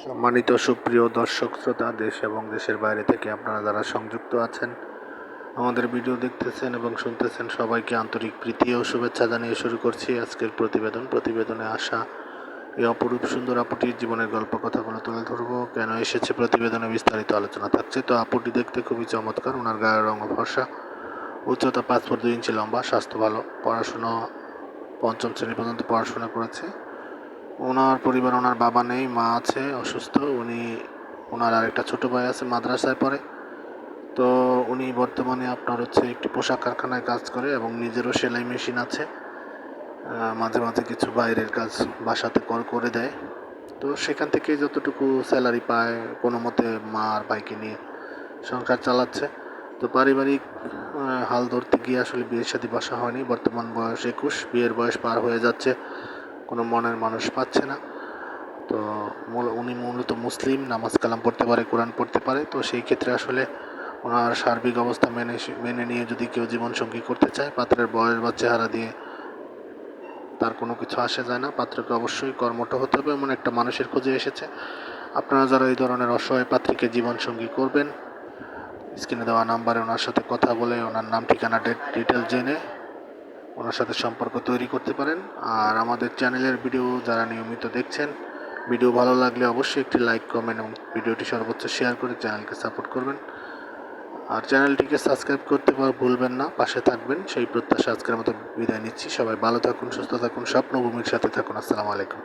সম্মানিত সুপ্রিয় দর্শক শ্রোতা, দেশ এবং দেশের বাইরে থেকে আপনারা যারা সংযুক্ত আছেন, আমাদের ভিডিও দেখতেছেন এবং শুনতেছেন, সবাইকে আন্তরিক প্রীতি ও শুভেচ্ছা জানিয়ে শুরু করছি আজকের প্রতিবেদনে আসা এই অপরূপ সুন্দর আপুটির জীবনের গল্প কথাগুলো তুলে ধরবো। কেন এসেছে প্রতিবেদনে বিস্তারিত আলোচনা থাকছে। তো আপুটি দেখতে খুবই চমৎকার, ওনার গায়ের রঙ ফর্সা, উচ্চতা 5 ফুট 2 ইঞ্চি লম্বা, স্বাস্থ্য ভালো, পড়াশুনো 5ম শ্রেণী পর্যন্ত পড়াশোনা করেছে। ওনার পরিবার, ওনার বাবা নেই, মা আছে অসুস্থ। ওনার আরেকটা ছোটো ভাই আছে, মাদ্রাসায় পড়ে। তো উনি বর্তমানে আপনার একটি পোশাক কারখানায় কাজ করে এবং নিজেরও সেলাই মেশিন আছে। মাঝে মাঝে কিছু বাইরের কাজ বাসাতে করে দেয়। তো সেখান থেকে যতটুকু স্যালারি পায় কোনো মতে মা আর ভাইকে নিয়ে সংসার চালাচ্ছে। তো পারিবারিক হাল ধরতে গিয়ে আসলে বিয়ের সাথে বাসা হয়নি। বর্তমান বয়স 21, বিয়ের বয়স পার হয়ে যাচ্ছে, কোনো মনের মানুষ পাচ্ছে না। তো উনি মূলত মুসলিম, নামাজ কালাম পড়তে পারে, কোরআন পড়তে পারে। তো সেই ক্ষেত্রে আসলে ওনার সার্বিক অবস্থা মেনে নিয়ে যদি কেউ জীবনসঙ্গী করতে চায়, পাত্রের বয়স বা চেহারা দিয়ে তার কোনো কিছু আসে যায় না। পাত্রকে অবশ্যই কর্মঠ হতে হবে, এমন একটা মানুষের খোঁজে এসেছে। আপনারা যারা এই ধরনের অসহায় পাত্রীকে জীবনসঙ্গী করবেন, স্ক্রিনে দেওয়া নাম্বারে ওনার সাথে কথা বলে ওনার নাম, ঠিকানা, ডিটেল জেনে ওনার সাথে সম্পর্ক তৈরি করতে পারেন। আর আমাদের চ্যানেলের ভিডিও যারা নিয়মিত দেখছেন, ভিডিও ভালো লাগলে অবশ্যই একটি লাইক, কমেন্ট এবং ভিডিওটি সর্বোচ্চ শেয়ার করে চ্যানেলকে সাপোর্ট করবেন। আর চ্যানেলটিকে সাবস্ক্রাইব করতে ভুলবেন না, পাশে থাকবেন সেই প্রত্যাশা আজকের মতো বিদায় নিচ্ছি। সবাই ভালো থাকুন, সুস্থ থাকুন, স্বপ্নভূমির সাথে থাকুন। আসসালামু আলাইকুম।